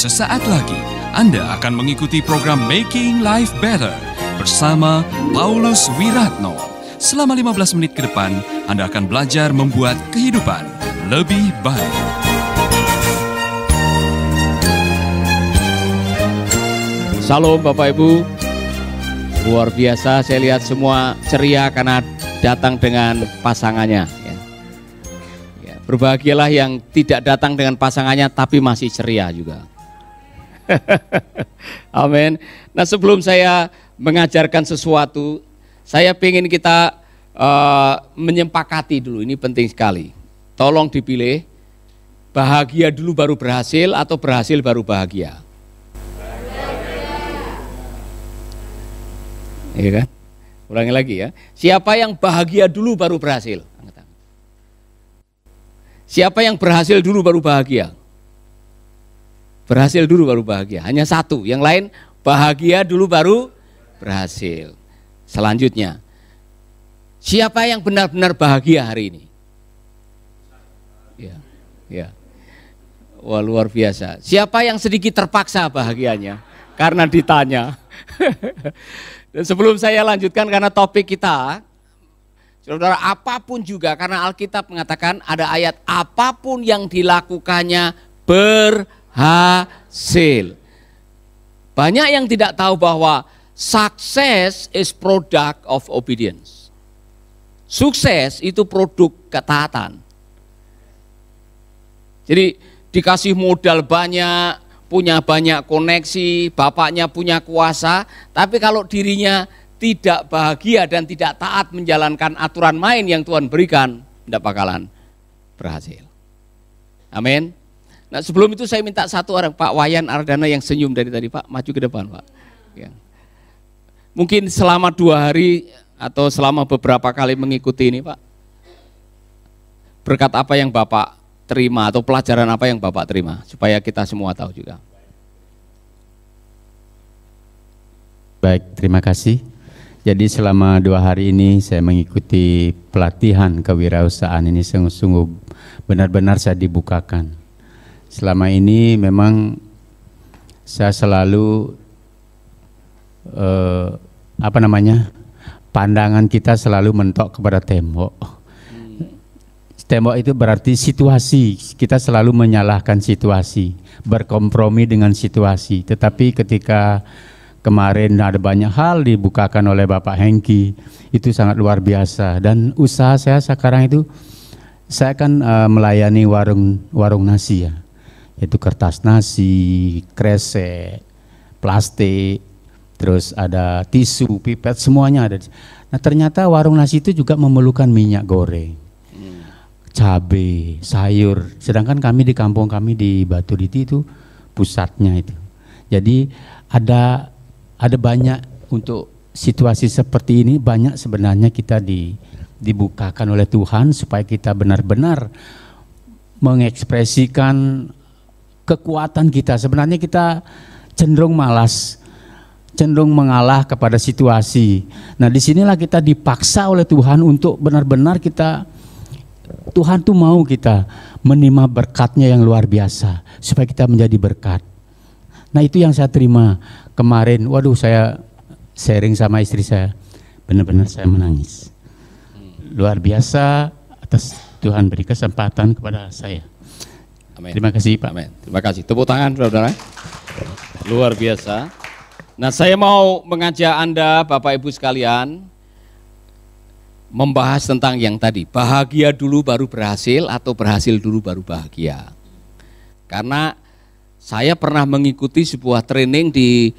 Sesaat lagi Anda akan mengikuti program Making Life Better bersama Paulus Wiratno. Selama 15 menit ke depan, Anda akan belajar membuat kehidupan lebih baik. Salam Bapak Ibu. Luar biasa, saya lihat semua ceria karena datang dengan pasangannya. Berbahagialah yang tidak datang dengan pasangannya tapi masih ceria juga. Amin. Nah, sebelum saya mengajarkan sesuatu, saya ingin kita menyepakati dulu, ini penting sekali. Tolong dipilih, bahagia dulu baru berhasil atau berhasil baru bahagia. Iya kan? Ulangi lagi ya. Siapa yang bahagia dulu baru berhasil? Siapa yang berhasil dulu baru bahagia? Berhasil dulu baru bahagia. Hanya satu. Yang lain bahagia dulu baru berhasil. Selanjutnya, siapa yang benar-benar bahagia hari ini? Ya. Wah, luar biasa. Siapa yang sedikit terpaksa bahagianya? Karena ditanya. Dan sebelum saya lanjutkan karena topik kita, saudara, apapun juga, karena Alkitab mengatakan ada ayat apapun yang dilakukannya berhasil. Banyak yang tidak tahu bahwa success is product of obedience. Sukses itu produk ketaatan. Jadi dikasih modal banyak, punya banyak koneksi, bapaknya punya kuasa, tapi kalau dirinya tidak bahagia dan tidak taat menjalankan aturan main yang Tuhan berikan, tidak bakalan berhasil. Amin. Nah, sebelum itu saya minta satu orang, Pak Wayan Ardana yang senyum dari tadi, Pak, maju ke depan, Pak. Ya. Mungkin selama 2 hari atau selama beberapa kali mengikuti ini, Pak, berkat apa yang Bapak terima atau pelajaran apa yang Bapak terima, supaya kita semua tahu juga. Baik, terima kasih. Jadi selama 2 hari ini saya mengikuti pelatihan kewirausahaan ini, sungguh-sungguh benar-benar saya dibukakan. Selama ini memang saya selalu pandangan kita selalu mentok kepada tembok. Tembok itu berarti situasi, kita selalu menyalahkan situasi, berkompromi dengan situasi. Tetapi ketika kemarin ada banyak hal dibukakan oleh Bapak Hengki, itu sangat luar biasa. Dan usaha saya sekarang itu, saya akan melayani warung nasi ya, yaitu kertas nasi, kresek, plastik, terus ada tisu, pipet, semuanya ada. Nah, ternyata warung nasi itu juga memerlukan minyak goreng, cabai, sayur. Sedangkan kami di kampung kami di Batu Diti itu pusatnya itu. Jadi ada banyak untuk situasi seperti ini, banyak sebenarnya kita dibukakan oleh Tuhan supaya kita benar-benar mengekspresikan kekuatan kita. Sebenarnya kita cenderung malas, cenderung mengalah kepada situasi. Nah, disinilah kita dipaksa oleh Tuhan untuk benar-benar Tuhan tuh mau kita menerima berkatnya yang luar biasa supaya kita menjadi berkat. Nah, itu yang saya terima kemarin. Waduh, saya sharing sama istri saya, benar-benar saya menangis. Luar biasa atas Tuhan beri kesempatan kepada saya. Amin. Terima kasih, Pak. Amin. Terima kasih. Tepuk tangan, saudara. Luar biasa. Nah, saya mau mengajak Anda, Bapak Ibu sekalian, membahas tentang yang tadi, bahagia dulu baru berhasil atau berhasil dulu baru bahagia. Karena saya pernah mengikuti sebuah training di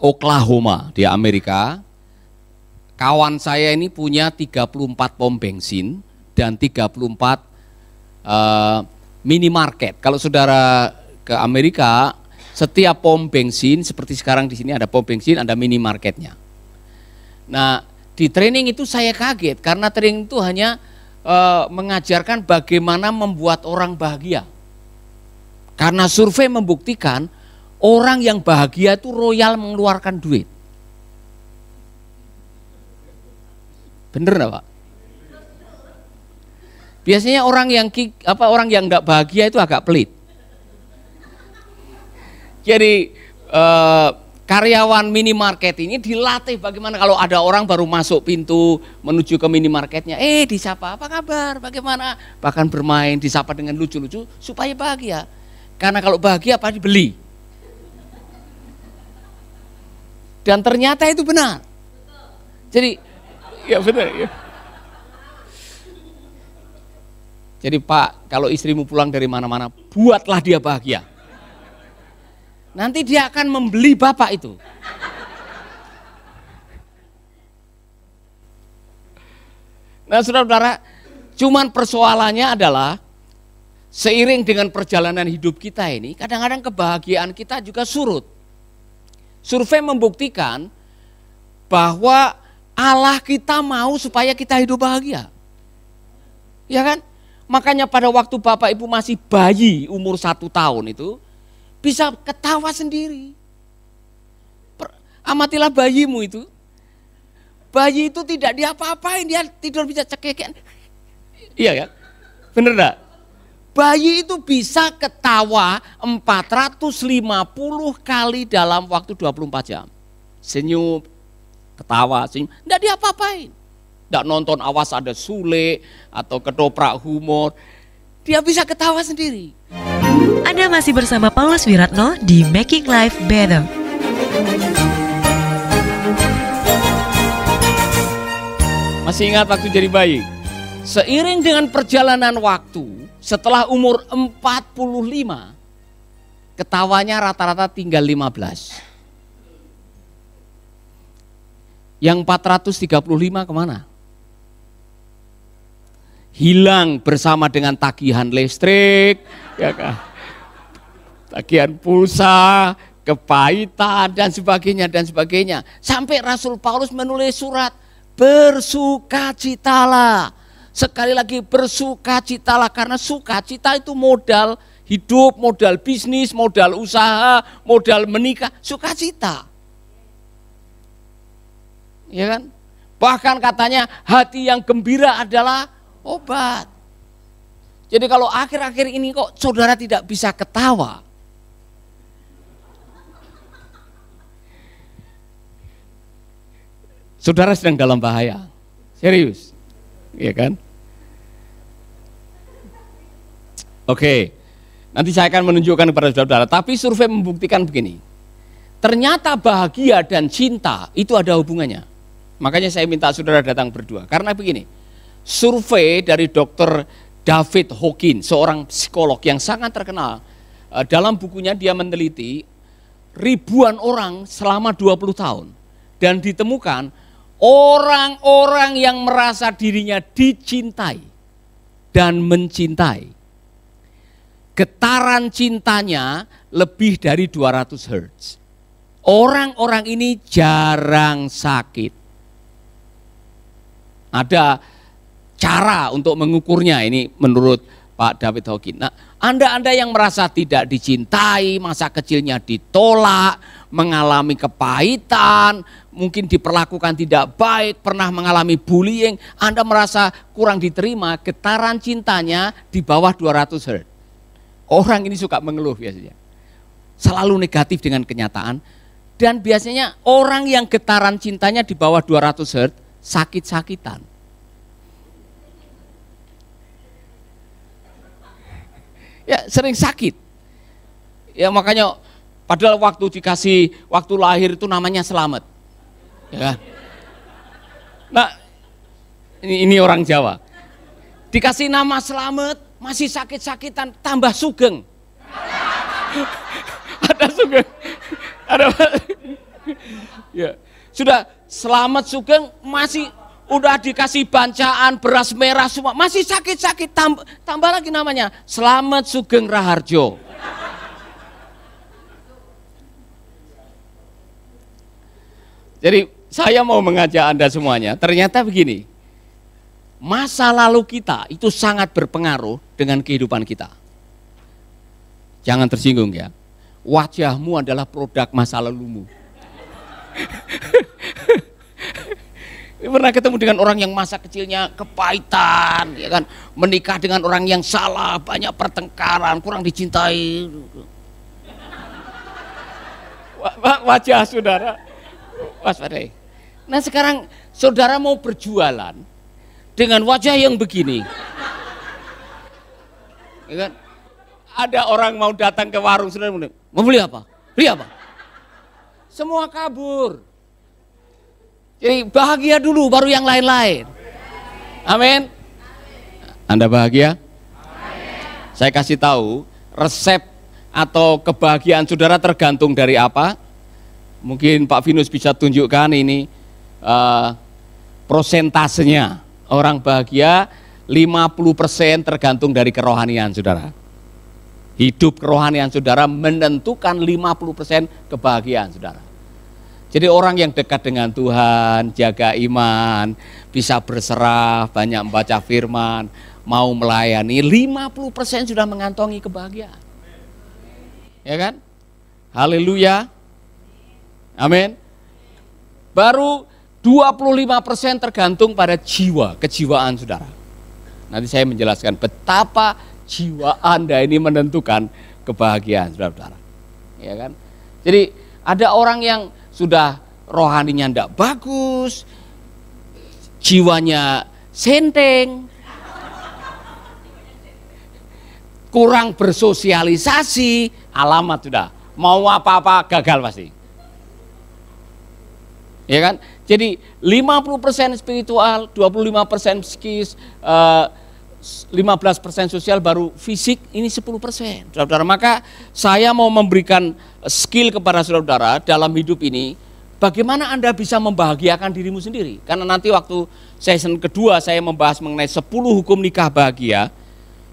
Oklahoma di Amerika. Kawan saya ini punya 34 pom bensin dan 34 minimarket. Kalau saudara ke Amerika, setiap pom bensin seperti sekarang di sini ada pom bensin, ada minimarketnya. Nah, di training itu saya kaget karena training itu hanya mengajarkan bagaimana membuat orang bahagia. Karena survei membuktikan orang yang bahagia itu royal mengeluarkan duit. Bener enggak, Pak? Biasanya orang yang enggak bahagia itu agak pelit. Jadi karyawan minimarket ini dilatih bagaimana kalau ada orang baru masuk pintu menuju ke minimarketnya, disapa, apa kabar, bagaimana, bahkan bermain, disapa dengan lucu-lucu supaya bahagia. Karena kalau bahagia pasti beli. Dan ternyata itu benar. Jadi, ya benar ya. Jadi Pak, kalau istrimu pulang dari mana-mana, buatlah dia bahagia. Nanti dia akan membeli Bapak itu. Nah saudara-saudara, cuman persoalannya adalah seiring dengan perjalanan hidup kita ini, kadang-kadang kebahagiaan kita juga surut. Survei membuktikan bahwa Allah kita mau supaya kita hidup bahagia. Ya kan? Makanya pada waktu Bapak Ibu masih bayi umur 1 tahun itu, bisa ketawa sendiri. Amatilah bayimu itu. Bayi itu tidak diapa-apain, dia tidur bisa cekekan. Iya kan? Bener enggak? Bayi itu bisa ketawa 450 kali dalam waktu 24 jam. Senyum, ketawa, senyum, enggak diapa-apain. Enggak nonton awas ada Sule atau ketoprak humor. Dia bisa ketawa sendiri. Anda masih bersama Paulus Wiratno di Making Life Better. Masih ingat waktu jadi bayi? Seiring dengan perjalanan waktu, setelah umur 45, ketawanya rata-rata tinggal 15. Yang 435 kemana? Hilang bersama dengan tagihan listrik, ya kan? Tagihan pulsa, kepahitan dan sebagainya. Sampai Rasul Paulus menulis surat, bersukacitalah. Sekali lagi bersukacitalah, karena sukacita itu modal hidup, modal bisnis, modal usaha, modal menikah, sukacita. Ya kan? Bahkan katanya hati yang gembira adalah obat. Jadi kalau akhir-akhir ini kok saudara tidak bisa ketawa, saudara sedang dalam bahaya. Serius. Iya kan? Oke. Nanti saya akan menunjukkan kepada saudara, tapi survei membuktikan begini. Ternyata bahagia dan cinta itu ada hubungannya. Makanya saya minta saudara datang berdua. Karena begini, survei dari Dr. David Hawkins, seorang psikolog yang sangat terkenal, dalam bukunya dia meneliti ribuan orang selama 20 tahun. Dan ditemukan orang-orang yang merasa dirinya dicintai dan mencintai, getaran cintanya lebih dari 200 Hz. Orang-orang ini jarang sakit. Ada cara untuk mengukurnya, ini menurut Pak David Hawkins. Nah, Anda yang merasa tidak dicintai, masa kecilnya ditolak, mengalami kepahitan, mungkin diperlakukan tidak baik, pernah mengalami bullying, Anda merasa kurang diterima, getaran cintanya di bawah 200 Hz. Orang ini suka mengeluh biasanya. Selalu negatif dengan kenyataan, dan biasanya orang yang getaran cintanya di bawah 200 Hz sakit-sakitan. Ya, sering sakit. Ya makanya padahal waktu dikasih waktu lahir itu namanya selamat. Ya. Nah, ini orang Jawa. Dikasih nama selamat, masih sakit-sakitan, tambah sugeng. Ada sugeng. Ada. Ya. Sudah selamat sugeng, masih udah dikasih bancaan beras merah semua, masih sakit-sakit, tambah lagi namanya Selamat Sugeng Raharjo. Jadi saya mau mengajak Anda semuanya, ternyata begini, masa lalu kita itu sangat berpengaruh dengan kehidupan kita. Jangan tersinggung ya, wajahmu adalah produk masa lalumu. Pernah ketemu dengan orang yang masa kecilnya kepahitan, ya kan, menikah dengan orang yang salah, banyak pertengkaran, kurang dicintai. wajah saudara waspadai. Nah sekarang saudara mau berjualan dengan wajah yang begini, ya kan? Ada orang mau datang ke warung, saudara mau beli apa? Beli apa? Semua kabur. Jadi bahagia dulu baru yang lain-lain. Amin. Anda bahagia? Saya kasih tahu resep atau kebahagiaan saudara tergantung dari apa? Mungkin Pak Vinus bisa tunjukkan ini prosentasenya. Orang bahagia 50% tergantung dari kerohanian saudara. Hidup kerohanian saudara menentukan 50% kebahagiaan saudara. Jadi orang yang dekat dengan Tuhan, jaga iman, bisa berserah, banyak membaca firman, mau melayani, 50% sudah mengantongi kebahagiaan. Ya kan? Haleluya. Amin. Baru 25% tergantung pada jiwa, kejiwaan saudara. Nanti saya menjelaskan betapa jiwa Anda ini menentukan kebahagiaan saudara-saudara. Ya kan? Jadi ada orang yang sudah rohaninya tidak bagus, jiwanya senteng, kurang bersosialisasi, alamat sudah. Mau apa-apa gagal pasti. Ya kan? Jadi 50% spiritual, 25% psikis, 15% sosial, baru fisik ini 10%. Saudara-saudara, maka saya mau memberikan skill kepada saudara dalam hidup ini, bagaimana Anda bisa membahagiakan dirimu sendiri. Karena nanti waktu season kedua saya membahas mengenai 10 hukum nikah bahagia.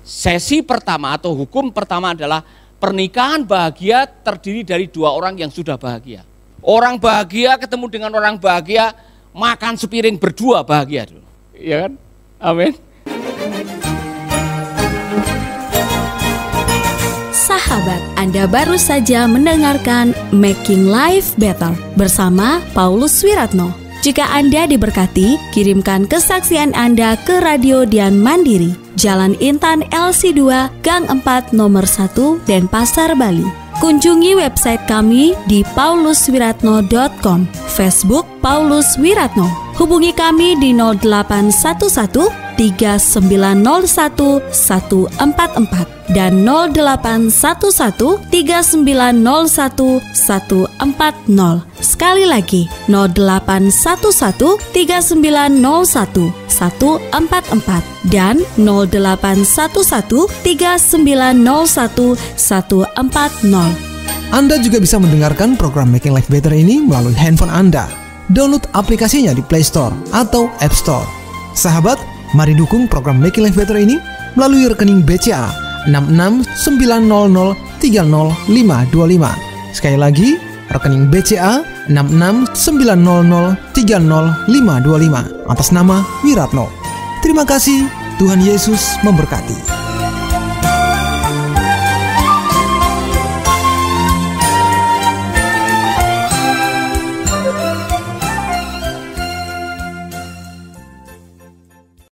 Sesi pertama atau hukum pertama adalah pernikahan bahagia terdiri dari 2 orang yang sudah bahagia. Orang bahagia ketemu dengan orang bahagia, makan sepiring berdua bahagia dulu. Iya kan? Amin. Sahabat, Anda baru saja mendengarkan Making Life Better bersama Paulus Wiratno. Jika Anda diberkati, kirimkan kesaksian Anda ke Radio Dian Mandiri, Jalan Intan LC2, Gang 4 Nomor 1, Denpasar, Bali. Kunjungi website kami di pauluswiratno.com, Facebook Paulus Wiratno. Hubungi kami di 0811 3901 144 dan 0811 3901 140. Sekali lagi 0811 3901 144 dan 0811 3901 140. Anda juga bisa mendengarkan program Making Life Better ini melalui handphone Anda. Download aplikasinya di Play Store atau App Store. Sahabat, mari dukung program Making Life Better ini melalui rekening BCA 6690300525. Sekali lagi, rekening BCA 6690300525 atas nama Wiratno. Terima kasih, Tuhan Yesus memberkati.